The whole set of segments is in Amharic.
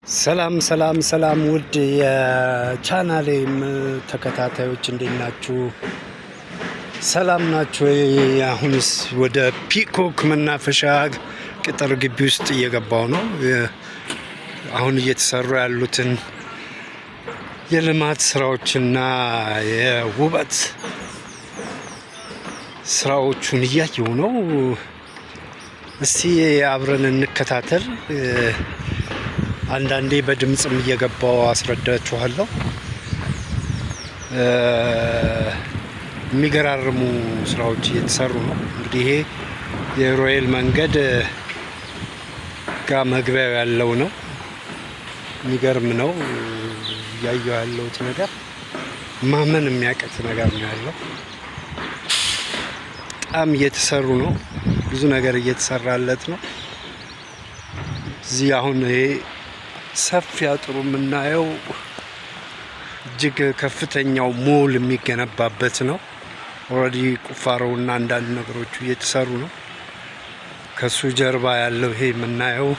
ሰላም ውድ የቻናሌም ተከታታዮች እንዴት ናችሁ? ሰላም ናችሁ? አሁንስ ወደ ፒኮክ መናፈሻ ቅጥር ግቢ ውስጥ እየገባው ነው። አሁን እየተሰሩ ያሉትን የልማት ስራዎችና የውበት ስራዎቹን እያየሁ ነው። እስቲ አብረን እንከታተል። አንዳንዴ በድምጽም እየገባው አስረዳችኋለሁ። የሚገራርሙ ስራዎች እየተሰሩ ነው። እንግዲህ ይሄ የሮያል መንገድ ጋር መግቢያው ያለው ነው። የሚገርም ነው እያየሁ ያለሁት ነገር፣ ማመን የሚያቀት ነገር ነው ያለው። በጣም እየተሰሩ ነው። ብዙ ነገር እየተሰራለት ነው። እዚህ አሁን ይሄ ሰፊ አጥሩ የምናየው እጅግ ከፍተኛው ሞል የሚገነባበት ነው። ኦልሬዲ ቁፋሮውና አንዳንድ ነገሮቹ እየተሰሩ ነው። ከሱ ጀርባ ያለው ይሄ የምናየው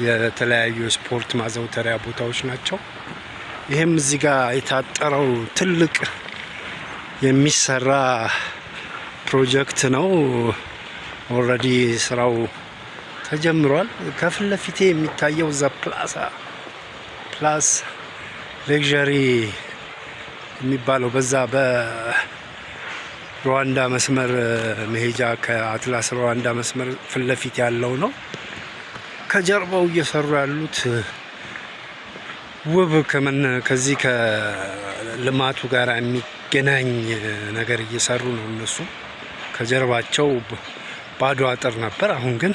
የተለያዩ ስፖርት ማዘውተሪያ ቦታዎች ናቸው። ይሄም እዚህ ጋር የታጠረው ትልቅ የሚሰራ ፕሮጀክት ነው። ኦልሬዲ ስራው ተጀምሯል። ከፊት ለፊቴ የሚታየው ዘ ፕላስ ሌክዠሪ የሚባለው በዛ በሩዋንዳ መስመር መሄጃ ከአትላስ ሩዋንዳ መስመር ፊት ለፊት ያለው ነው። ከጀርባው እየሰሩ ያሉት ውብ ከዚህ ከልማቱ ጋር የሚገናኝ ነገር እየሰሩ ነው። እነሱ ከጀርባቸው ባዶ አጥር ነበር። አሁን ግን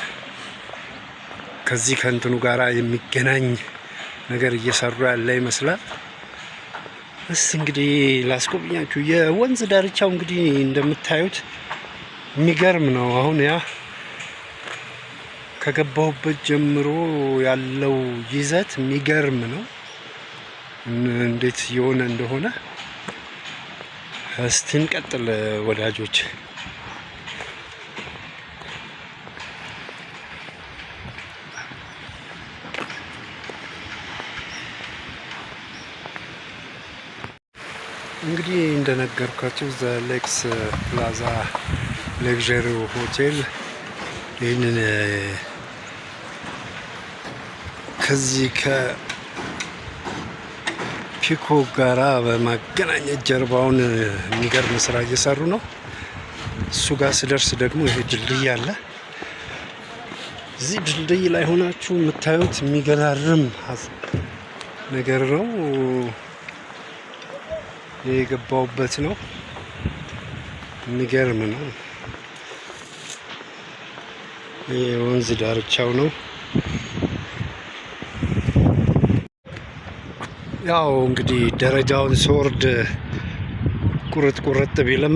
ከዚህ ከእንትኑ ጋራ የሚገናኝ ነገር እየሰሩ ያለ ይመስላል። እንግዲህ ላስጎብኛችሁ። የወንዝ ዳርቻው እንግዲህ እንደምታዩት የሚገርም ነው። አሁን ያ ከገባሁበት ጀምሮ ያለው ይዘት የሚገርም ነው። እንዴት የሆነ እንደሆነ እስቲ እንቀጥል ወዳጆች። እንግዲህ እንደነገርኳቸው ዘ ሌክስ ፕላዛ ሌክዠሪ ሆቴል ይህንን ከዚህ ከፒኮክ ጋራ በማገናኘት ጀርባውን የሚገርም ስራ እየሰሩ ነው። እሱ ጋር ስደርስ ደግሞ ይሄ ድልድይ አለ። እዚህ ድልድይ ላይ ሆናችሁ የምታዩት የሚገራርም ነገር ነው። የገባውበት ነው። የሚገርም ነው። የወንዝ ዳርቻው ነው። ያው እንግዲህ ደረጃውን ስወርድ ቁርጥ ቢልም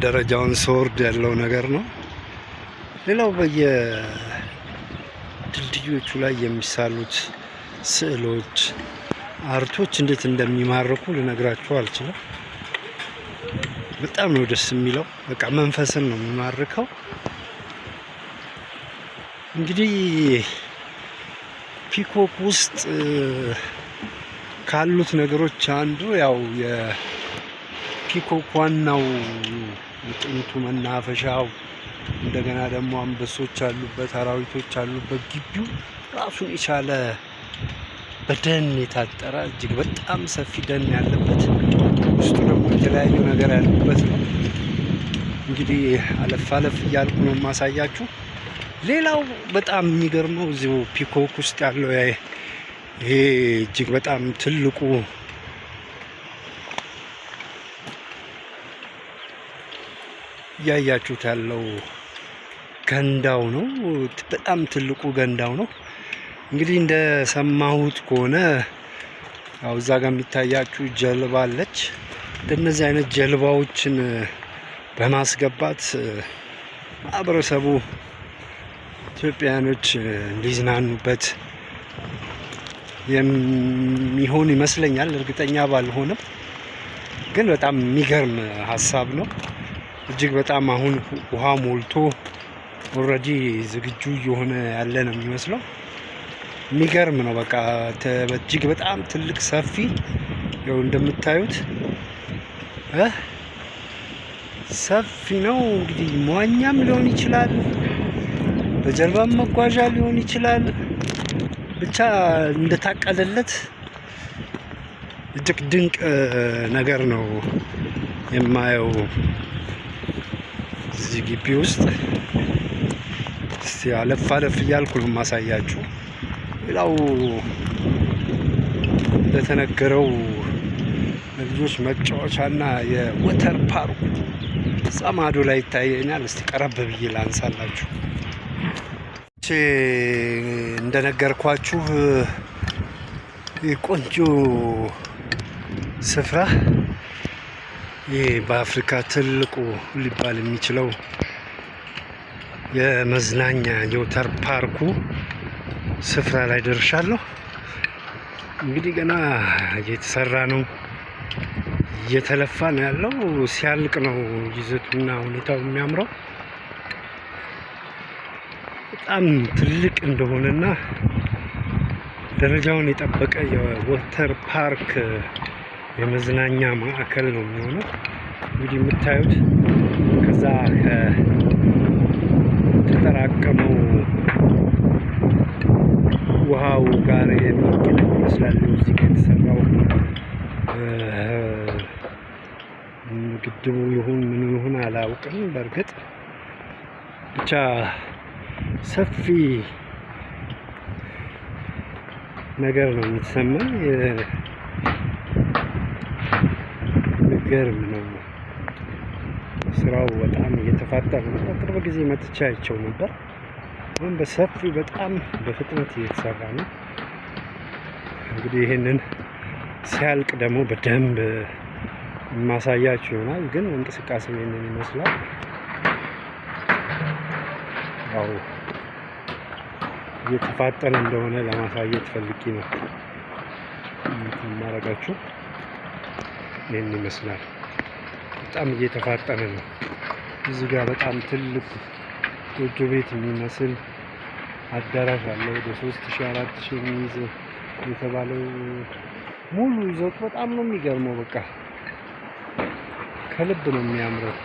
ደረጃውን ስወርድ ያለው ነገር ነው። ሌላው በየድልድዮቹ ላይ የሚሳሉት ስዕሎች፣ አርቶች እንዴት እንደሚማርኩ ልነግራችሁ አልችልም። በጣም ነው ደስ የሚለው። በቃ መንፈስን ነው የሚማርከው። እንግዲህ ፒኮክ ውስጥ ካሉት ነገሮች አንዱ ያው የፒኮክ ዋናው ጥንቱ መናፈሻው፣ እንደገና ደግሞ አንበሶች አሉበት፣ አራዊቶች አሉበት። ግቢው ራሱን የቻለ በደን የታጠረ እጅግ በጣም ሰፊ ደን ያለበት፣ ውስጡ ደግሞ የተለያዩ ነገር ያሉበት ነው። እንግዲህ አለፍ እያልኩ ነው የማሳያችሁ። ሌላው በጣም የሚገርመው እዚሁ ፒኮክ ውስጥ ያለው ይሄ እጅግ በጣም ትልቁ እያያችሁት ያለው ገንዳው ነው። በጣም ትልቁ ገንዳው ነው። እንግዲህ እንደሰማሁት ከሆነ ያው እዛ ጋር የሚታያችሁ ጀልባ አለች። እንደነዚህ አይነት ጀልባዎችን በማስገባት ማህበረሰቡ ኢትዮጵያውያኖች እንዲዝናኑበት የሚሆን ይመስለኛል። እርግጠኛ ባልሆንም ግን በጣም የሚገርም ሀሳብ ነው። እጅግ በጣም አሁን ውሃ ሞልቶ ኦልሬዲ ዝግጁ እየሆነ ያለ ነው የሚመስለው። የሚገርም ነው። በቃ እጅግ በጣም ትልቅ ሰፊ ያው እንደምታዩት ሰፊ ነው። እንግዲህ መዋኛም ሊሆን ይችላል፣ በጀልባም መጓዣ ሊሆን ይችላል። ብቻ እንደታቀደለት እጅግ ድንቅ ነገር ነው የማየው እዚህ ግቢ ውስጥ። እስቲ አለፍ አለፍ እያልኩ ነው የማሳያችሁ። ሌላው እንደተነገረው ለልጆች መጫወቻና የወተር ፓርኩ እዛ ማዶ ላይ ይታየኛል። እስቲ ቀረብ ብዬ ላንሳላችሁ። እንደነገርኳችሁ የቆንጆ ስፍራ ይህ በአፍሪካ ትልቁ ሊባል የሚችለው የመዝናኛ የወተር ፓርኩ ስፍራ ላይ ደርሻለሁ። እንግዲህ ገና እየተሰራ ነው፣ እየተለፋ ነው ያለው። ሲያልቅ ነው ይዘቱና ሁኔታው የሚያምረው። በጣም ትልቅ እንደሆነና ደረጃውን የጠበቀ የወተር ፓርክ የመዝናኛ ማዕከል ነው የሚሆነው። እንግዲህ የምታዩት ከዛ ከተጠራቀመው ውሃው ጋር የሚገናኝ ይመስላል። እዚህ ከተሰራው ግድቡ ይሁን ምን ይሁን አላውቅም። በእርግጥ ብቻ ሰፊ ነገር ነው የሚሰማኝ። የሚገርም ነው ስራው። በጣም እየተፋጠነ ነው። በቅርብ ጊዜ መጥቻ አይቼው ነበር። አሁን በሰፊው በጣም በፍጥነት እየተሰራ ነው። እንግዲህ ይህንን ሲያልቅ ደግሞ በደንብ ማሳያችሁ ይሆናል። ግን እንቅስቃሴው ይህንን ይመስላል። ያው እየተፋጠነ እንደሆነ ለማሳየት ፈልጌ ነው ማረጋችሁ። ይህን ይመስላል። በጣም እየተፋጠነ ነው። እዚህ ጋር በጣም ትልቅ ጎጆ ቤት የሚመስል አዳራሽ አለ። ወደ 3000-4000 የሚይዝ የተባለው ሙሉ ይዘቱ በጣም ነው የሚገርመው። በቃ ከልብ ነው የሚያምረው።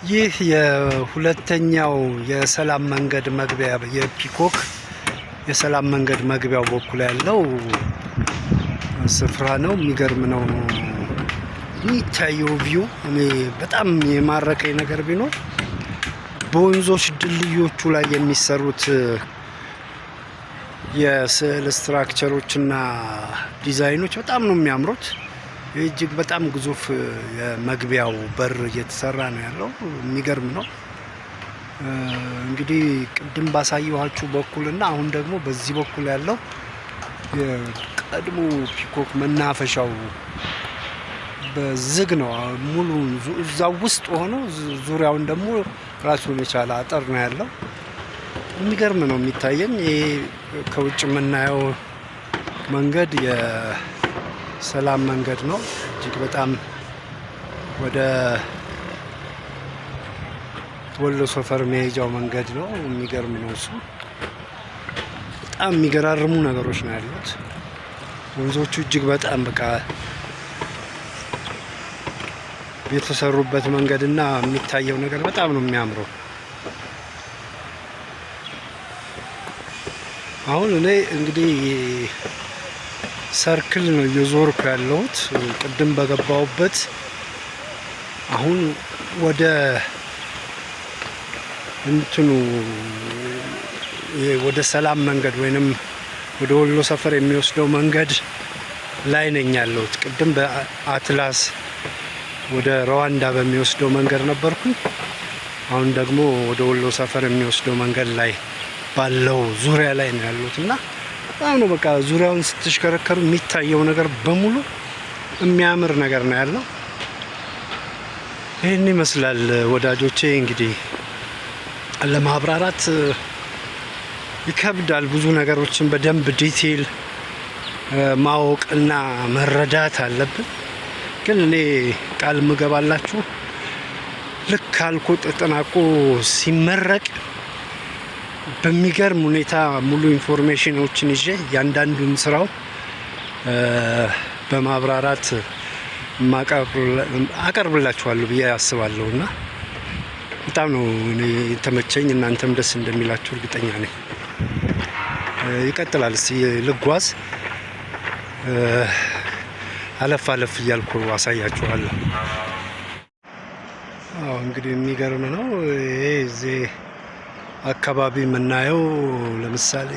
ይህ የሁለተኛው የሰላም መንገድ መግቢያ የፒኮክ የሰላም መንገድ መግቢያው በኩል ያለው ስፍራ ነው። የሚገርም ነው የሚታየው ቪው። እኔ በጣም የማረከኝ ነገር ቢኖር በወንዞች ድልድዮቹ ላይ የሚሰሩት የስዕል ስትራክቸሮችና ዲዛይኖች በጣም ነው የሚያምሩት። እጅግ በጣም ግዙፍ የመግቢያው በር እየተሰራ ነው ያለው። የሚገርም ነው። እንግዲህ ቅድም ባሳየኋችሁ በኩልና አሁን ደግሞ በዚህ በኩል ያለው የቀድሞ ፒኮክ መናፈሻው በዝግ ነው ሙሉ እዛው ውስጥ ሆኖ ዙሪያውን ደግሞ ራሱን የቻለ አጥር ነው ያለው። የሚገርም ነው የሚታየኝ። ይሄ ከውጭ የምናየው መንገድ የሰላም መንገድ ነው። እጅግ በጣም ወደ ወሎ ሰፈር መሄጃው መንገድ ነው። የሚገርም ነው እሱ። በጣም የሚገራርሙ ነገሮች ነው ያሉት ወንዞቹ። እጅግ በጣም በቃ የተሰሩበት መንገድና የሚታየው ነገር በጣም ነው የሚያምረው። አሁን እኔ እንግዲህ ሰርክል ነው እየዞርኩ ያለሁት። ቅድም በገባሁበት አሁን ወደ እንትኑ ወደ ሰላም መንገድ ወይንም ወደ ወሎ ሰፈር የሚወስደው መንገድ ላይ ነኝ ያለሁት። ቅድም በአትላስ ወደ ሩዋንዳ በሚወስደው መንገድ ነበርኩኝ። አሁን ደግሞ ወደ ወሎ ሰፈር የሚወስደው መንገድ ላይ ባለው ዙሪያ ላይ ነው ያለሁት እና በጣም ነው በቃ ዙሪያውን ስትሽከረከሩ የሚታየው ነገር በሙሉ የሚያምር ነገር ነው ያለው። ይህን ይመስላል ወዳጆቼ። እንግዲህ ለማብራራት ይከብዳል። ብዙ ነገሮችን በደንብ ዲቴይል ማወቅና መረዳት አለብን። ግን እኔ ቃል ምገባላችሁ ልክ አልቆ ተጠናቆ ሲመረቅ በሚገርም ሁኔታ ሙሉ ኢንፎርሜሽኖችን ይዤ ያንዳንዱን ስራው በማብራራት አቀርብላችኋለሁ ብዬ አስባለሁ እና በጣም ነው የተመቸኝ። እናንተም ደስ እንደሚላችሁ እርግጠኛ ነኝ። ይቀጥላል። እስቲ ልጓዝ፣ አለፍ አለፍ እያልኩ አሳያችኋለሁ። እንግዲህ የሚገርም ነው። ይሄ እዚህ አካባቢ የምናየው ለምሳሌ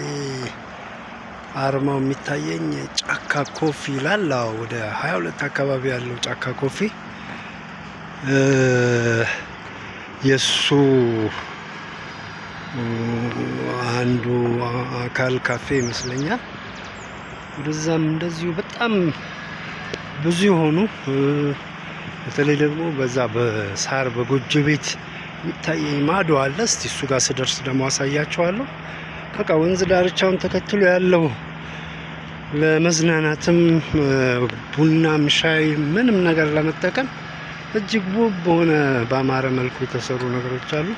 አርማው የሚታየኝ ጫካ ኮፊ ይላል። ወደ 22 አካባቢ ያለው ጫካ ኮፊ የሱ አንዱ አካል ካፌ ይመስለኛል። ወደዛም እንደዚሁ በጣም ብዙ የሆኑ በተለይ ደግሞ በዛ በሳር በጎጆ ቤት የሚታየኝ ማዶ አለ። እስቲ እሱ ጋር ስደርስ ደግሞ አሳያችኋለሁ። በቃ ወንዝ ዳርቻውን ተከትሎ ያለው ለመዝናናትም ቡናም ሻይ ምንም ነገር ለመጠቀም እጅግ ውብ በሆነ ባማረ መልኩ የተሰሩ ነገሮች አሉ።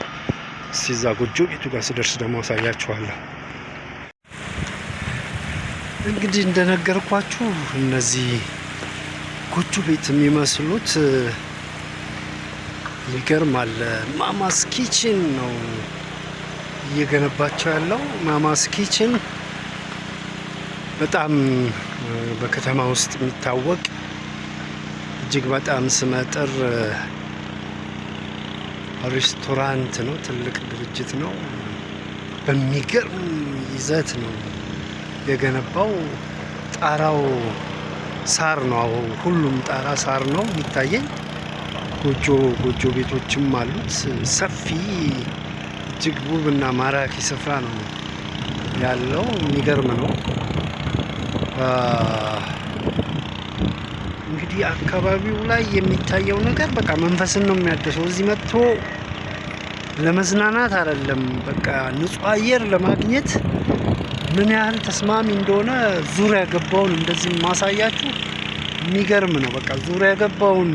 እስቲ እዛ ጎጆ ቤቱ ጋር ስደርስ ደግሞ አሳያችኋለሁ። እንግዲህ እንደነገርኳችሁ እነዚህ ጎጆ ቤት የሚመስሉት ይገርማል። ማማስ ኪችን ነው እየገነባቸው ያለው። ማማስ ኪችን በጣም በከተማ ውስጥ የሚታወቅ እጅግ በጣም ስመጥር ሬስቶራንት ነው። ትልቅ ድርጅት ነው። በሚገርም ይዘት ነው የገነባው። ጣራው ሳር ነው። ሁሉም ጣራ ሳር ነው የሚታየኝ። ጎጆ ቤቶችም አሉት። ሰፊ እጅግ ውብና ማራኪ ስፍራ ነው ያለው። የሚገርም ነው። እንግዲህ አካባቢው ላይ የሚታየው ነገር በቃ መንፈስን ነው የሚያድሰው። እዚህ መጥቶ ለመዝናናት አይደለም፣ በቃ ንጹህ አየር ለማግኘት ምን ያህል ተስማሚ እንደሆነ ዙሪያ ገባውን እንደዚህ ማሳያችሁ የሚገርም ነው። በቃ ዙሪያ ገባውን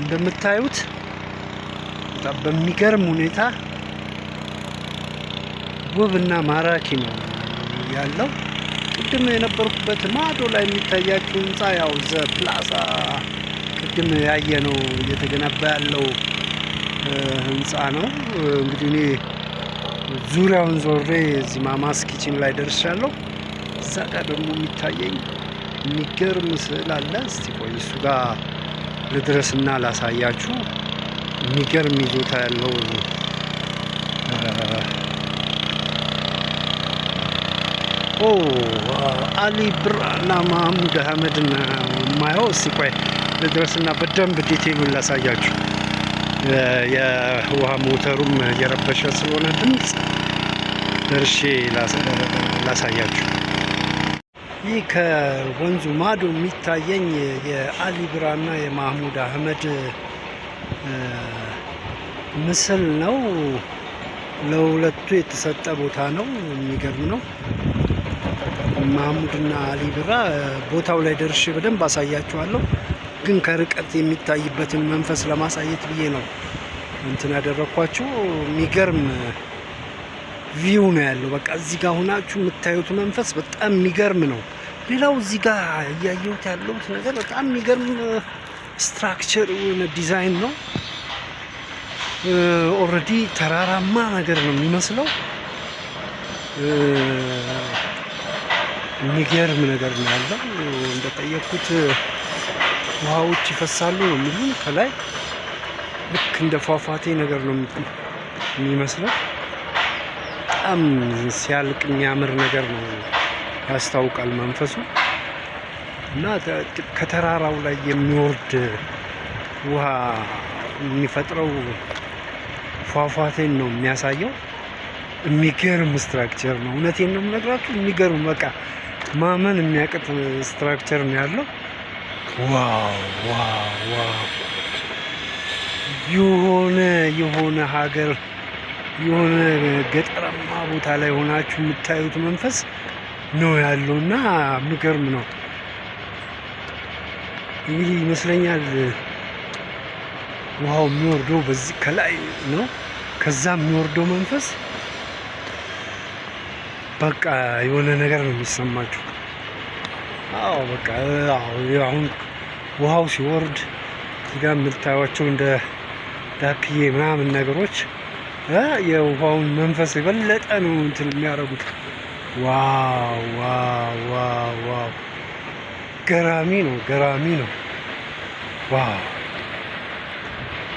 እንደምታዩት በጣም በሚገርም ሁኔታ ውብና ማራኪ ነው ያለው። ቅድም የነበርኩበት ማዶ ላይ የሚታያችሁ ህንፃ ያው ዘ ፕላዛ ቅድም ያየነው እየተገነባ ያለው ህንፃ ነው። እንግዲህ እኔ ዙሪያውን ዞሬ እዚህ ማማስ ኪችን ላይ ደርሻለሁ። እዛ ጋር ደግሞ የሚታየኝ የሚገርም ስዕል አለ። እስቲ ቆይ እሱ ጋር ልድረስና ላሳያችሁ። የሚገርም ይዞታ ያለው አሊ ብራና ማህሙድ አህመድ ማየው። እስቲ ቆይ ልድረስና በደንብ ዲቴሉን ላሳያችሁ። የውሃ ሞተሩም እየረበሸ ስለሆነ ድምፅ ደርሼ ላሳያችሁ። ይህ ከወንዙ ማዶ የሚታየኝ የአሊ ብራና የማህሙድ አህመድ ምስል ነው። ለሁለቱ የተሰጠ ቦታ ነው። የሚገርም ነው። ማህሙድና አሊ ብራ ቦታው ላይ ደርሼ በደንብ አሳያችኋለሁ። ግን ከርቀት የሚታይበትን መንፈስ ለማሳየት ብዬ ነው እንትን ያደረኳችሁ። የሚገርም ቪው ነው ያለው። በቃ እዚህ ጋር ሆናችሁ የምታዩት መንፈስ በጣም የሚገርም ነው። ሌላው እዚህ ጋር እያየሁት ያለሁት ነገር በጣም የሚገርም ስትራክቸር የሆነ ዲዛይን ነው። ኦልሬዲ ተራራማ ነገር ነው የሚመስለው። የሚገርም ነገር ነው ያለው። እንደጠየቅኩት ውሃዎች ይፈሳሉ ነው የሚሉኝ። ከላይ ልክ እንደ ፏፏቴ ነገር ነው የሚመስለው። በጣም ሲያልቅ የሚያምር ነገር ነው ያስታውቃል መንፈሱ። እና ከተራራው ላይ የሚወርድ ውሃ የሚፈጥረው ፏፏቴን ነው የሚያሳየው። የሚገርም ስትራክቸር ነው። እውነቴን ነው የምነግራችሁ። የሚገርም በቃ ማመን የሚያቅት ስትራክቸር ነው ያለው። ዋው ዋው ዋው! የሆነ ሀገር የሆነ ገጠራማ ቦታ ላይ ሆናችሁ የምታዩት መንፈስ ነው ያለው እና የሚገርም ነው። እንግዲህ ይመስለኛል ውሃው የሚወርደው በዚህ ከላይ ነው። ከዛ የሚወርደው መንፈስ በቃ የሆነ ነገር ነው የሚሰማችሁ። አዎ በቃ አሁን ውሃው ሲወርድ እዚጋ የምታዩቸው እንደ ዳክዬ ምናምን ነገሮች የውሃውን መንፈስ የበለጠ ነው እንትን የሚያደርጉት። ዋው ዋው ዋው ዋው! ገራሚ ነው፣ ገራሚ ነው። ዋው!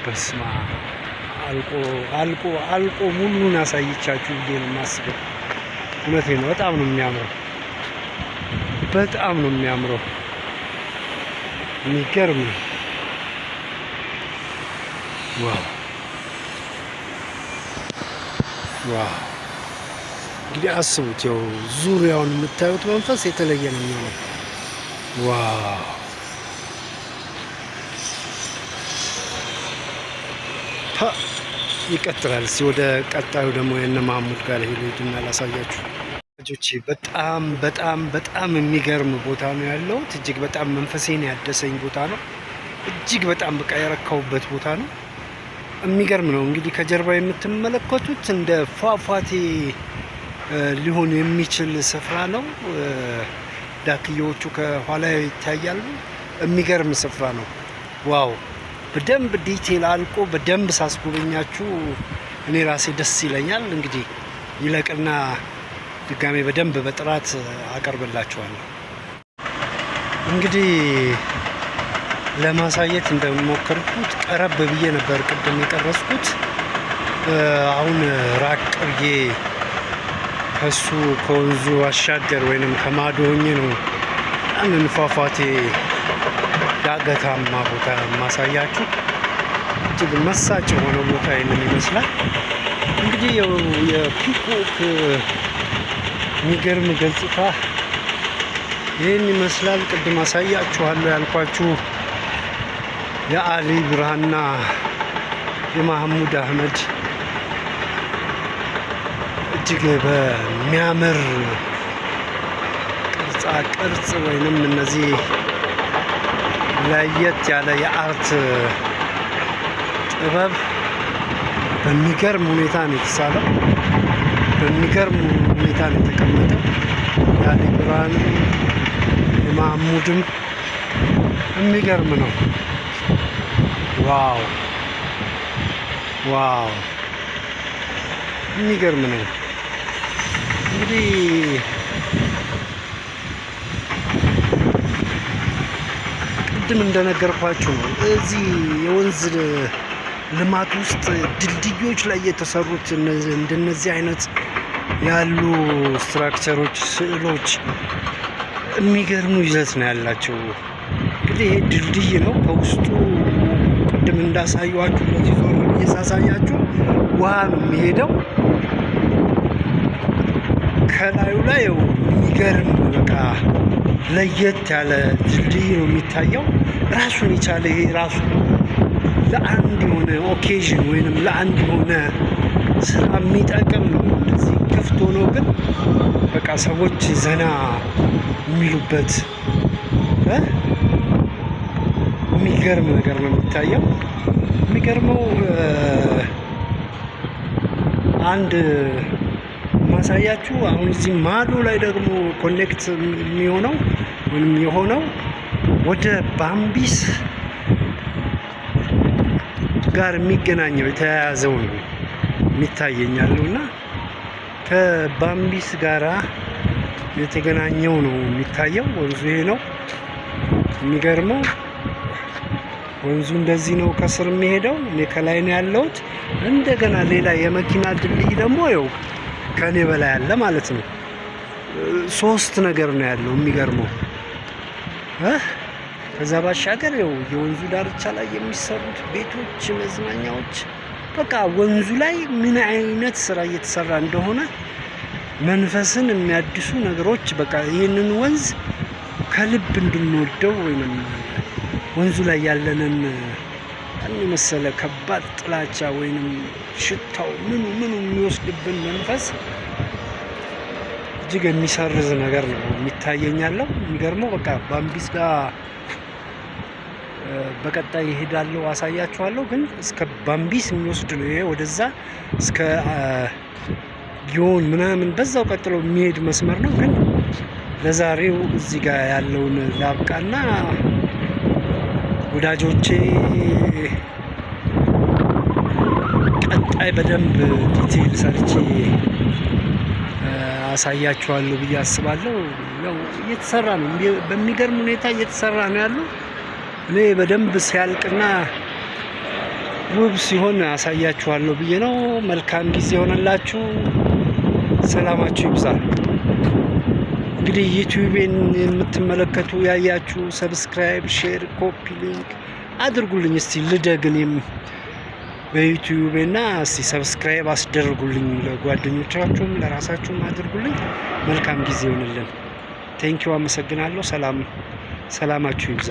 በስማ አልቆ ሙሉን አሳይቻችሁ ብዬ ነው የማስበው። እውነቴን ነው። በጣም ነው የሚያምረው፣ በጣም ነው የሚያምረው። የሚገርም ነው። ዋው ዋው! እንግዲህ አስቡት፣ ያው ዙሪያውን የምታዩት መንፈስ የተለየ ነው የሚሆነው። ዋው! ይቀጥላል። እስኪ ወደ ቀጣዩ ደግሞ የነ መሐሙድ ጋር ሄዱና ላሳያችሁ። ልጆቼ በጣም በጣም በጣም የሚገርም ቦታ ነው ያለሁት። እጅግ በጣም መንፈሴን ያደሰኝ ቦታ ነው። እጅግ በጣም በቃ የረካሁበት ቦታ ነው። የሚገርም ነው። እንግዲህ ከጀርባ የምትመለከቱት እንደ ፏፏቴ ሊሆን የሚችል ስፍራ ነው። ዳክዬዎቹ ከኋላ ይታያሉ። የሚገርም ስፍራ ነው። ዋው! በደንብ ዲቴል አልቆ በደንብ ሳስጎበኛችሁ እኔ ራሴ ደስ ይለኛል። እንግዲህ ይለቅና ድጋሜ በደንብ በጥራት አቀርብላችኋለሁ። እንግዲህ ለማሳየት እንደሞከርኩት ቀረብ ብዬ ነበር ቅድም የቀረስኩት። አሁን ራቅ ብዬ ከሱ ከወንዙ አሻገር ወይንም ከማዶ ሆኜ ነው ያንን ፏፏቴ ዳገታማ ቦታ ማሳያችሁ። እጅግ መሳጭ የሆነ ቦታ ይህንን ይመስላል። እንግዲህ የፒኮክ የሚገርም ገጽታ ይህን ይመስላል። ቅድም አሳያችኋለሁ ያልኳችሁ የአሊ ብርሃንና የመሐሙድ አህመድ እጅግ በሚያምር ቅርጻ ቅርጽ ወይንም እነዚህ ለየት ያለ የአርት ጥበብ በሚገርም ሁኔታ ነው የተሳለው። በሚገርም ሁኔታ ነው የተቀመጠው። የአሊ ብርሃንም የመሐሙድም የሚገርም ነው። ዋው ዋው! የሚገርም ነው። እንግዲህ ቅድም እንደነገርኳችሁ ነው እዚህ የወንዝ ልማት ውስጥ ድልድዮች ላይ የተሰሩት እንደነዚህ አይነት ያሉ ስትራክቸሮች፣ ስዕሎች የሚገርሙ ይዘት ነው ያላቸው። እንግዲህ ይሄ ድልድይ ነው። ከውስጡ ቅድም እንዳሳየኋችሁ እንደዚህ ዞር ብዬ ሳሳያችሁ ውሃ ነው የሚሄደው። ከላዩ ላይ የሚገርም በቃ ለየት ያለ ድልድይ ነው የሚታየው። ራሱን የቻለ ይሄ ራሱ ለአንድ የሆነ ኦኬዥን ወይንም ለአንድ የሆነ ስራ የሚጠቅም ነው። እንደዚህ ክፍት ሆኖ ግን በቃ ሰዎች ዘና የሚሉበት የሚገርም ነገር ነው የሚታየው። የሚገርመው አንድ ማሳያችሁ አሁን እዚህ ማዶ ላይ ደግሞ ኮኔክት የሚሆነው ወይም የሆነው ወደ ባምቢስ ጋር የሚገናኘው የተያያዘው ነው የሚታየኛለው እና ከባምቢስ ጋራ የተገናኘው ነው የሚታየው። ወንዙ ይሄ ነው። የሚገርመው ወንዙ እንደዚህ ነው ከስር የሚሄደው። እኔ ከላይ ነው ያለሁት። እንደገና ሌላ የመኪና ድልድይ ደግሞ ይኸው ከኔ በላይ አለ ማለት ነው። ሶስት ነገር ነው ያለው። የሚገርመው ከዛ ባሻገር ይኸው የወንዙ ዳርቻ ላይ የሚሰሩት ቤቶች፣ መዝናኛዎች በቃ ወንዙ ላይ ምን አይነት ስራ እየተሰራ እንደሆነ መንፈስን የሚያድሱ ነገሮች በቃ ይህንን ወንዝ ከልብ እንድንወደው ወይንም ወንዙ ላይ ያለንን ያን የመሰለ ከባድ ጥላቻ ወይንም ሽታው ምኑ የሚወስድብን መንፈስ እጅግ የሚሰርዝ ነገር ነው የሚታየኛለው። የሚገርመው በቃ ባምቢስ ጋር በቀጣይ እሄዳለሁ፣ አሳያችኋለሁ። ግን እስከ ባምቢስ የሚወስድ ነው ይሄ፣ ወደዛ እስከ ጊዮን ምናምን በዛው ቀጥሎ የሚሄድ መስመር ነው። ግን ለዛሬው እዚህ ጋር ያለውን ላብቃና ወዳጆቼ ቀጣይ በደንብ ዲቴይል ሰርቼ አሳያችኋለሁ ብዬ አስባለሁ። ያው እየተሰራ ነው፣ በሚገርም ሁኔታ እየተሰራ ነው ያለው። እኔ በደንብ ሲያልቅና ውብ ሲሆን አሳያችኋለሁ ብዬ ነው። መልካም ጊዜ ሆነላችሁ፣ ሰላማችሁ ይብዛ። እንግዲህ ዩቲዩቤን የምትመለከቱ ያያችሁ ሰብስክራይብ፣ ሼር፣ ኮፒ ሊንክ አድርጉልኝ። እስቲ ልደግ እኔም በዩቲዩቤና እስቲ ሰብስክራይብ አስደርጉልኝ። ለጓደኞቻችሁም ለራሳችሁም አድርጉልኝ። መልካም ጊዜ ይሆንልን። ቴንኪው፣ አመሰግናለሁ። ሰላማችሁ ይብዛ።